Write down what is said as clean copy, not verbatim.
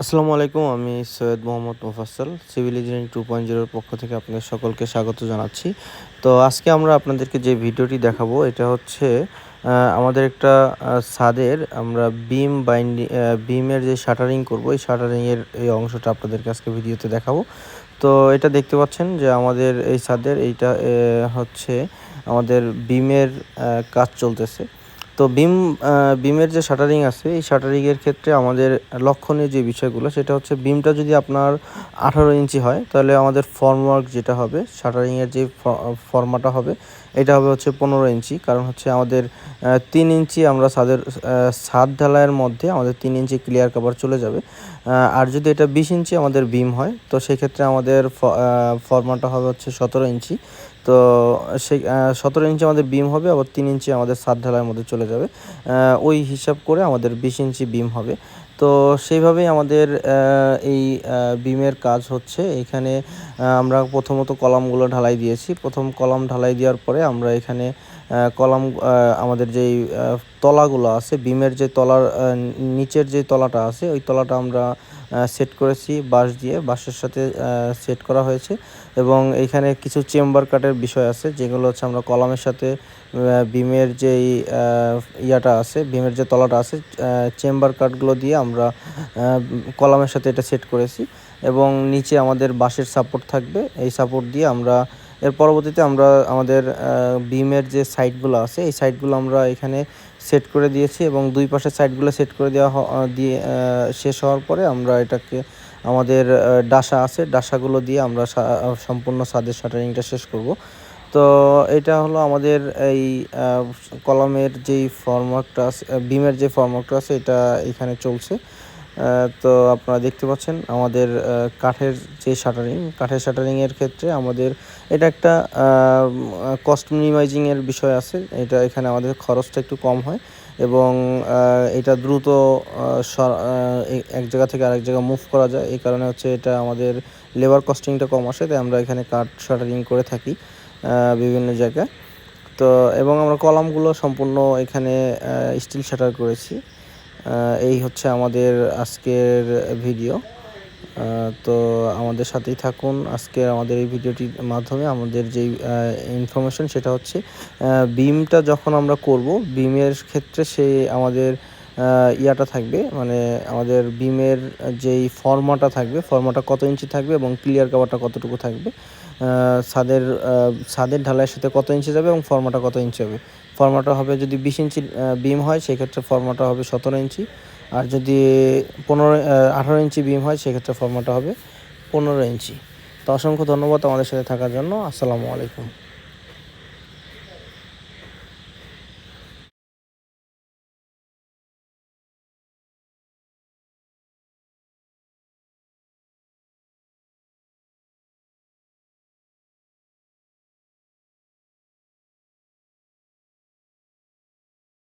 আসসালামু আলাইকুম। আমি সৈয়দ মোহাম্মদ মোফাজ্জল সিভিল ইঞ্জিনিয়ারিং 2.0 এর পক্ষ থেকে আপনাদের সকলকে স্বাগত জানাচ্ছি। তো আজকে আমরা আপনাদেরকে যে ভিডিওটি দেখাবো এটা হচ্ছে আমাদের একটা ছাদের আমরা বিমের যে শাটারিং করব এই শাটারিংয়ের এই অংশটা আপনাদেরকে আজকে ভিডিওতে দেখাবো। তো এটা দেখতে পাচ্ছেন যে আমাদের এই ছাদের এইটা হচ্ছে আমাদের বিমের কাজ চলতেছে। তো বিমের যে শাটারিং আছে এই শাটারিংয়ের ক্ষেত্রে আমাদের লক্ষণীয় যে বিষয়গুলো সেটা হচ্ছে বিমটা যদি আপনার 18 ইঞ্চি হয় তাহলে আমাদের ফর্মওয়ার্ক যেটা হবে শাটারিংয়ের যে ফর্মাটা হবে এটা হবে হচ্ছে 15 ইঞ্চি। কারণ হচ্ছে আমাদের 3 ইঞ্চি আমরা ছাদ ঢালাইয়ের মধ্যে আমাদের 3 ইঞ্চি ক্লিয়ার কভার চলে যাবে। আর যদি এটা 20 ইঞ্চি আমাদের বিম হয় তো সেক্ষেত্রে আমাদের ফর্মাটা হবে হচ্ছে 17 ইঞ্চি। তো সেই 17 ইঞ্চি আমাদের বিম হবে, আবার 3 ইঞ্চি আমাদের ছাদ ঢালাইয়ের মধ্যে চলে যাবে। ওই হিসাব করে আমাদের 20 ইঞ্চি বিম হবে। তো সেইভাবেই আমাদের এই বিমের কাজ হচ্ছে। এখানে আমরা প্রথমত কলামগুলো ঢালাই দিয়েছি। প্রথম কলাম ঢালাই দেওয়ার পরে আমরা এখানে কলাম আমাদের যেই তলাগুলো আছে বিমের যে তলার নিচের যে তলাটা আছে ওই তলাটা আমরা সেট করেছি বাঁশ দিয়ে, বাঁশের সাথে সেট করা হয়েছে। এবং এইখানে কিছু চেম্বার কাটের বিষয় আছে যেগুলো হচ্ছে আমরা কলামের সাথে বিমের যেই ইয়াটা আছে বিমের যে তলাটা আছে চেম্বার কাটগুলো দিয়ে আমরা কলামের সাথে এটা সেট করেছি। এবং নিচে আমাদের বাঁশের সাপোর্ট থাকবে, এই সাপোর্ট দিয়ে আমরা এর পরবর্তীতে আমরা আমাদের বিমের যে সাইডগুলো আছে এই সাইডগুলো আমরা এখানে সেট করে দিয়েছি। এবং দুই পাশের সাইডগুলো সেট করে দিয়ে শেষ হওয়ার পরে আমরা এটাকে আমাদের ডাসা আছে ডাসাগুলো দিয়ে আমরা সম্পূর্ণ ছাদের শাটারিংটা শেষ করব। তো এটা হলো আমাদের এই কলামের যেই ফর্মওয়ার্কটা আছে বিমের যে ফর্মওয়ার্কটা আছে এটা এখানে চলছে। তো আপনারা দেখতে পাচ্ছেন আমাদের কাঠের শাটারিংয়ের ক্ষেত্রে আমাদের এটা একটা কস্ট মিনিমাইজিংয়ের বিষয় আছে। এটা এখানে আমাদের খরচটা একটু কম হয় এবং এটা দ্রুত এক জায়গা থেকে আরেক জায়গা মুভ করা যায়। এই কারণে হচ্ছে এটা আমাদের লেবার কস্টিংটা কম আসে, তাই আমরা এখানে কাঠ শাটারিং করে থাকি বিভিন্ন জায়গায়। তো এবং আমরা কলামগুলো সম্পূর্ণ এখানে স্টিল শাটার করেছি। এই হচ্ছে আমাদের আজকের ভিডিও। তো আমাদের সাথেই থাকুন। আজকে আমাদের এই ভিডিওটির মাধ্যমে আমাদের যেই ইনফরমেশন সেটা হচ্ছে বিমটা যখন আমরা করব বিমের ক্ষেত্রে সেই আমাদের ইয়াটা থাকবে, মানে আমাদের বিমের যেই ফর্মাটা থাকবে ফর্মাটা কত ইঞ্চি থাকবে এবং ক্লিয়ার কভারটা কতটুকু থাকবে, ছাদের ঢালাইয়ের সাথে কত ইঞ্চি যাবে এবং ফর্মাটা কত ইঞ্চি হবে। ফর্মাটা হবে যদি 20 ইঞ্চি বিম হয় সেক্ষেত্রে ফর্মাটা হবে 17 ইঞ্চি। আর যদি 18 ইঞ্চি বিম হয় সেক্ষেত্রে ফর্মাটা হবে 15 ইঞ্চি। তো অসংখ্য ধন্যবাদ আমাদের সাথে থাকার জন্য। আসসালামু আলাইকুম।